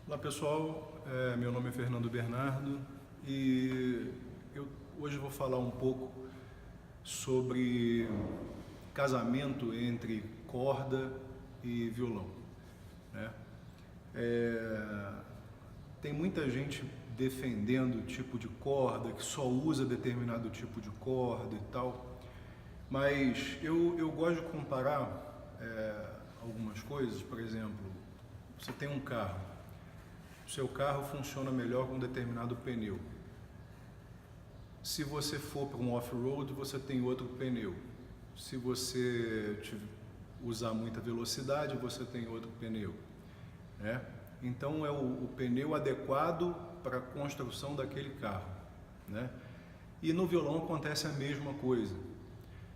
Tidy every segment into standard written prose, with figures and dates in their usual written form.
Olá pessoal, meu nome é Fernando Bernardo e eu hoje vou falar um pouco sobre casamento entre corda e violão, né? Tem muita gente defendendo o tipo de corda, que só usa determinado tipo de corda e tal, mas eu gosto de comparar algumas coisas. Por exemplo, você tem um carro. O seu carro funciona melhor com um determinado pneu. Se você for para um off-road, você tem outro pneu. Se você usar muita velocidade, você tem outro pneu, né? Então é o pneu adequado para a construção daquele carro, né? E no violão acontece a mesma coisa.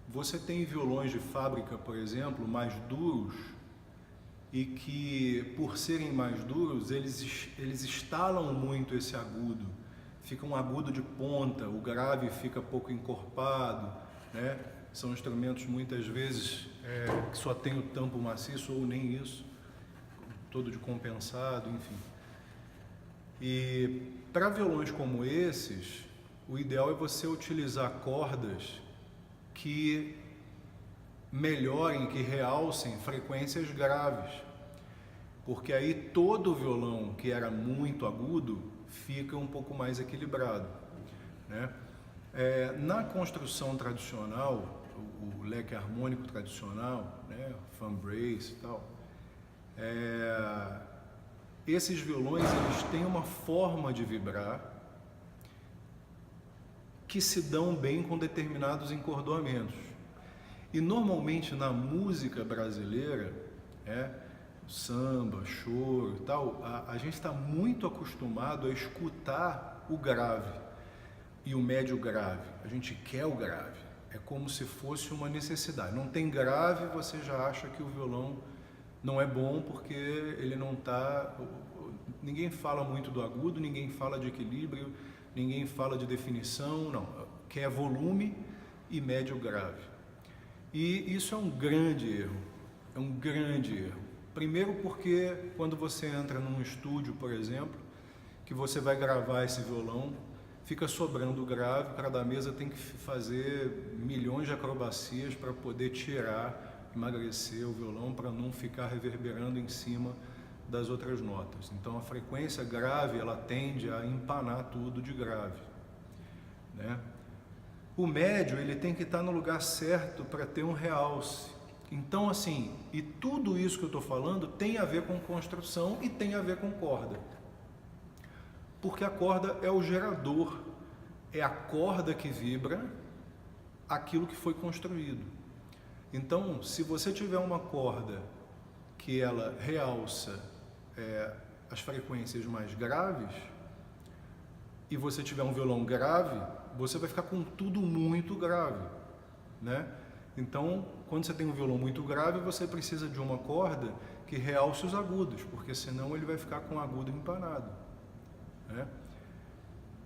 Você tem violões de fábrica, por exemplo, mais duros, e que, por serem mais duros, eles estalam muito esse agudo. Fica um agudo de ponta, o grave fica pouco encorpado, né? São instrumentos muitas vezes que só tem o tampo maciço ou nem isso, todo de compensado, enfim. E para violões como esses, o ideal é você utilizar cordas que melhorem, que realcem frequências graves, porque aí todo o violão que era muito agudo fica um pouco mais equilibrado, né? Na construção tradicional, o leque harmônico tradicional, né, fan brace e tal, esses violões eles têm uma forma de vibrar que se dão bem com determinados encordoamentos. E normalmente na música brasileira, samba, choro e tal, a gente está muito acostumado a escutar o grave e o médio grave. A gente quer o grave, é como se fosse uma necessidade. Não tem grave, você já acha que o violão não é bom porque ele não está... Ninguém fala muito do agudo, ninguém fala de equilíbrio, ninguém fala de definição, não. Quer volume e médio grave. E isso é um grande erro, é um grande erro. Primeiro porque quando você entra num estúdio, por exemplo, que você vai gravar esse violão, fica sobrando grave, cada mesa tem que fazer milhões de acrobacias para poder tirar, emagrecer o violão, para não ficar reverberando em cima das outras notas. Então a frequência grave, ela tende a empanar tudo de grave, né? O médio, ele tem que estar no lugar certo para ter um realce. Então, assim, e tudo isso que eu estou falando tem a ver com construção e tem a ver com corda. Porque a corda é o gerador, é a corda que vibra aquilo que foi construído. Então, se você tiver uma corda que ela realça as frequências mais graves, e você tiver um violão grave, você vai ficar com tudo muito grave, né? Então, quando você tem um violão muito grave, você precisa de uma corda que realce os agudos, porque senão ele vai ficar com o agudo empanado, né?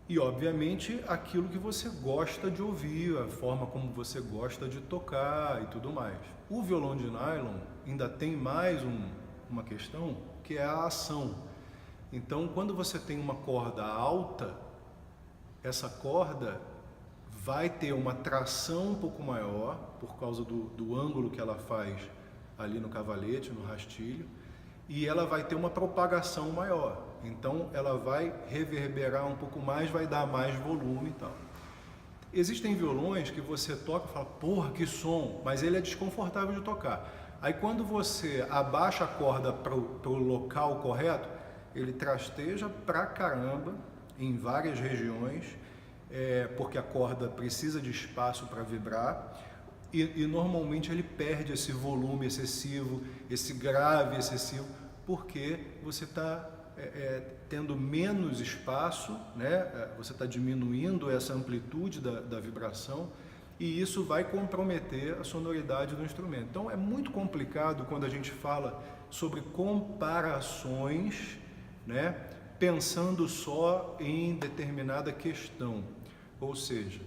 E, obviamente, aquilo que você gosta de ouvir, a forma como você gosta de tocar e tudo mais. O violão de nylon ainda tem mais uma questão, que é a ação. Então, quando você tem uma corda alta, essa corda vai ter uma tração um pouco maior, por causa do ângulo que ela faz ali no cavalete, no rastilho, e ela vai ter uma propagação maior. Então ela vai reverberar um pouco mais, vai dar mais volume e tal. Existem violões que você toca e fala, porra, que som, mas ele é desconfortável de tocar. Aí quando você abaixa a corda para o local correto, ele trasteja pra caramba em várias regiões, porque a corda precisa de espaço para vibrar, e normalmente ele perde esse volume excessivo, esse grave excessivo, porque você está tendo menos espaço, né? Você está diminuindo essa amplitude da vibração, e isso vai comprometer a sonoridade do instrumento. Então é muito complicado quando a gente fala sobre comparações, né? Pensando só em determinada questão. Ou seja,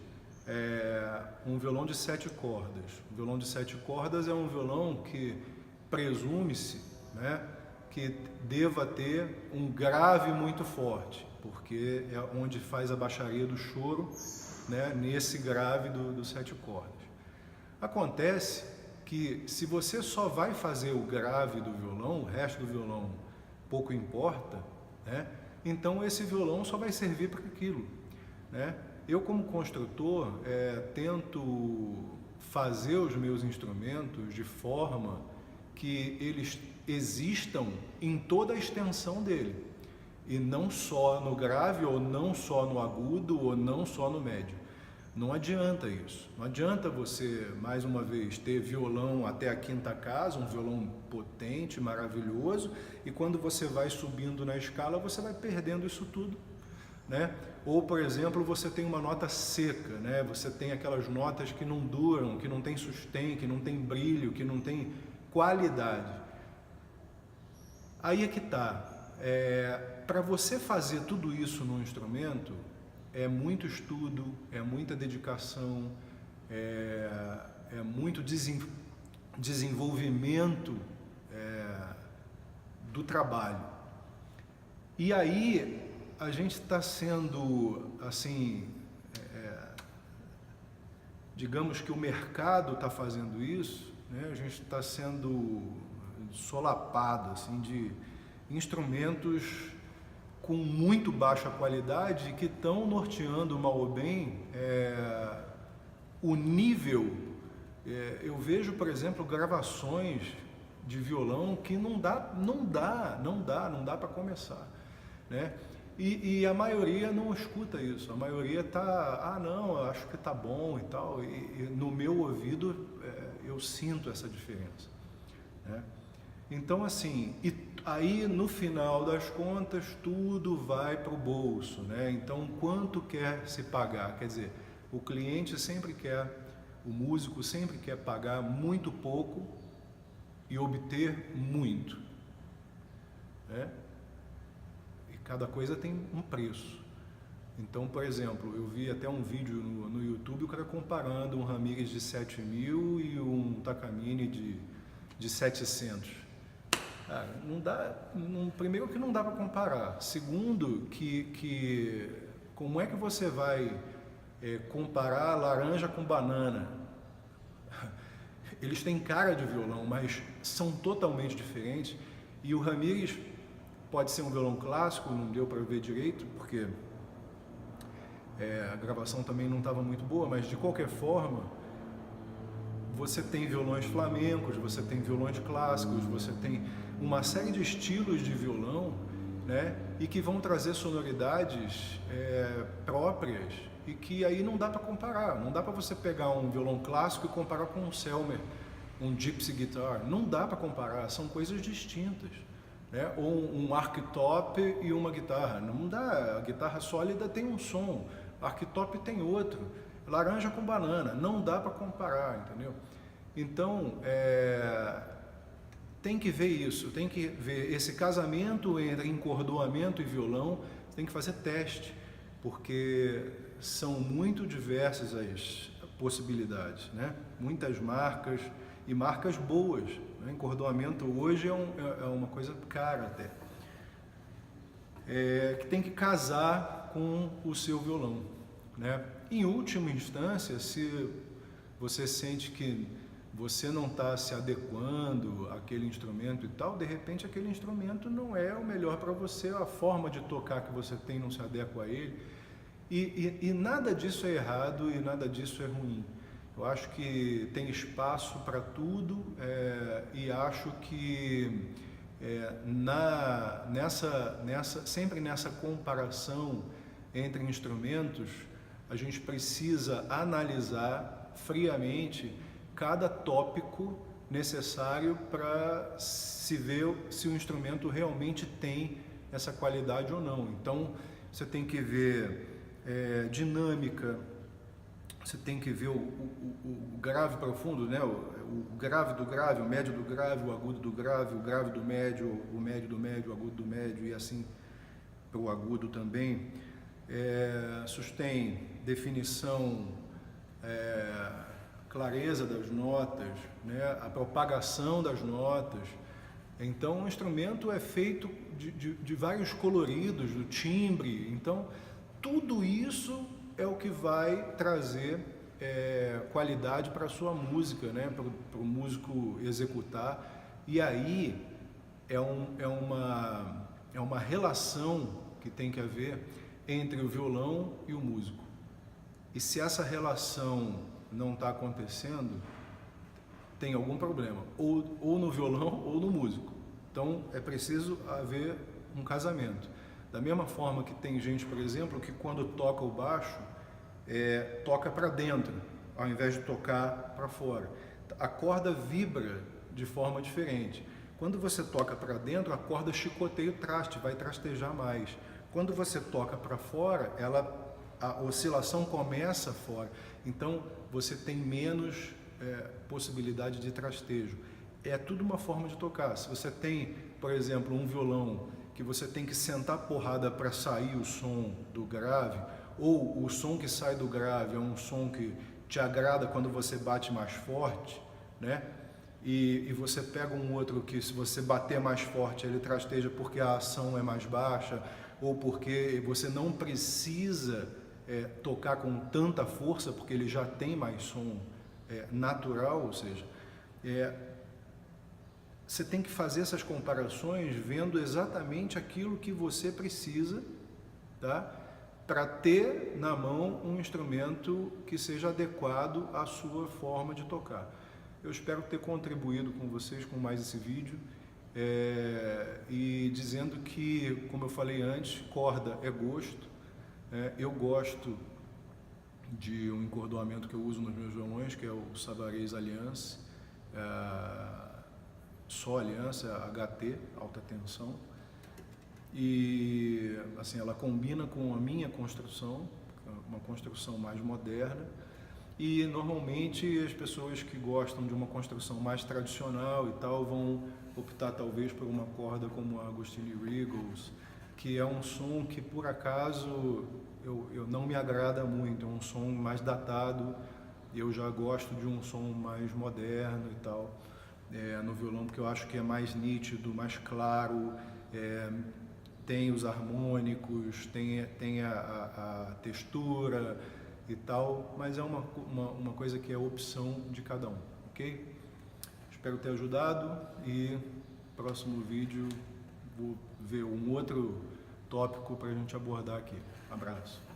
um violão de 7 cordas. Um violão de 7 cordas é um violão que presume-se, né, que deva ter um grave muito forte, porque é onde faz a baixaria do choro, né, nesse grave dos 7 cordas. Acontece que se você só vai fazer o grave do violão, o resto do violão pouco importa, né, então esse violão só vai servir para aquilo, né? Eu, como construtor, tento fazer os meus instrumentos de forma que eles existam em toda a extensão dele, e não só no grave, ou não só no agudo, ou não só no médio. Não adianta isso. Não adianta você, mais uma vez, ter violão até a 5ª casa, um violão potente, maravilhoso, e quando você vai subindo na escala, você vai perdendo isso tudo, né? Ou, por exemplo, você tem uma nota seca, né? Você tem aquelas notas que não duram, que não tem sustain, que não tem brilho, que não tem qualidade. Aí é que está. Para você fazer tudo isso num instrumento, é muito estudo, é muita dedicação, é muito desenvolvimento do trabalho. E aí a gente está sendo, assim, digamos que o mercado está fazendo isso, né? A gente está sendo solapado, assim, de instrumentos com muito baixa qualidade que estão norteando mal ou bem o nível. Eu vejo, por exemplo, gravações de violão que não dá para começar, né? E a maioria não escuta isso, a maioria tá, não, eu acho que tá bom e tal, e no meu ouvido eu sinto essa diferença, né? Então, assim, e aí no final das contas tudo vai para o bolso, né? Então, quanto quer se pagar? Quer dizer, o cliente sempre quer, o músico sempre quer pagar muito pouco e obter muito, né? E cada coisa tem um preço. Então, por exemplo, eu vi até um vídeo no YouTube, o cara comparando um Ramírez de 7.000 e um Takamine de 700. Não dá, primeiro que não dá para comparar, segundo que como é que você vai comparar laranja com banana? Eles têm cara de violão, mas são totalmente diferentes, e o Ramírez pode ser um violão clássico, não deu para ver direito, porque a gravação também não estava muito boa, mas de qualquer forma, você tem violões flamencos, você tem violões clássicos, você tem uma série de estilos de violão, né, e que vão trazer sonoridades próprias, e que aí não dá para comparar. Não dá para você pegar um violão clássico e comparar com um Selmer, um Gypsy Guitar. Não dá para comparar, são coisas distintas, né? Ou um archtop e uma guitarra. Não dá, a guitarra sólida tem um som, a archtop tem outro, laranja com banana, não dá para comparar, entendeu? Então, tem que ver isso, tem que ver esse casamento entre encordoamento e violão, tem que fazer teste, porque são muito diversas as possibilidades, né? Muitas marcas, e marcas boas, né? Encordoamento hoje é uma coisa cara até, que tem que casar com o seu violão, né? Em última instância, se você sente que você não está se adequando àquele instrumento e tal, de repente aquele instrumento não é o melhor para você, a forma de tocar que você tem não se adequa a ele, e nada disso é errado e nada disso é ruim. Eu acho que tem espaço para tudo, e acho que sempre nessa comparação entre instrumentos, a gente precisa analisar friamente cada tópico necessário para se ver se o instrumento realmente tem essa qualidade ou não. Então, você tem que ver dinâmica, você tem que ver o grave profundo, né? O grave do grave, o médio do grave, o agudo do grave, o grave do médio, o médio do médio, o agudo do médio, e assim para o agudo também. Sustain, definição, clareza das notas, né? A propagação das notas, Então o instrumento é feito de vários coloridos, do timbre, então tudo isso é o que vai trazer qualidade para a sua música, né? Para o músico executar. E aí é uma relação que tem que haver entre o violão e o músico. E se essa relação não está acontecendo, tem algum problema, ou no violão ou no músico. Então é preciso haver um casamento. Da mesma forma que tem gente, por exemplo, que quando toca o baixo, toca para dentro, ao invés de tocar para fora. A corda vibra de forma diferente. Quando você toca para dentro, a corda chicoteia o traste, vai trastejar mais. Quando você toca para fora, a oscilação começa fora. Então você tem menos possibilidade de trastejo. É tudo uma forma de tocar. Se você tem, por exemplo, um violão que você tem que sentar porrada para sair o som do grave, ou o som que sai do grave é um som que te agrada quando você bate mais forte, né? E você pega um outro que, se você bater mais forte, ele trasteja porque a ação é mais baixa, ou porque você não precisa tocar com tanta força, porque ele já tem mais som natural, ou seja, você tem que fazer essas comparações vendo exatamente aquilo que você precisa, tá? Para ter na mão um instrumento que seja adequado à sua forma de tocar. Eu espero ter contribuído com vocês com mais esse vídeo, e dizendo que, como eu falei antes, corda é gosto. Eu gosto de um encordoamento que eu uso nos meus violões, que é o Savarez Alliance, só Alliance, HT, alta tensão, e assim, ela combina com a minha construção, uma construção mais moderna, e normalmente as pessoas que gostam de uma construção mais tradicional e tal vão optar talvez por uma corda como a Agostini Regals, que é um som que por acaso eu não me agrada muito, é um som mais datado. Eu já gosto de um som mais moderno e tal, no violão, porque eu acho que é mais nítido, mais claro, tem os harmônicos, tem a textura e tal, mas é uma coisa que é opção de cada um, ok? Espero ter ajudado, e próximo vídeo vou ver um outro tópico para a gente abordar aqui. Abraço.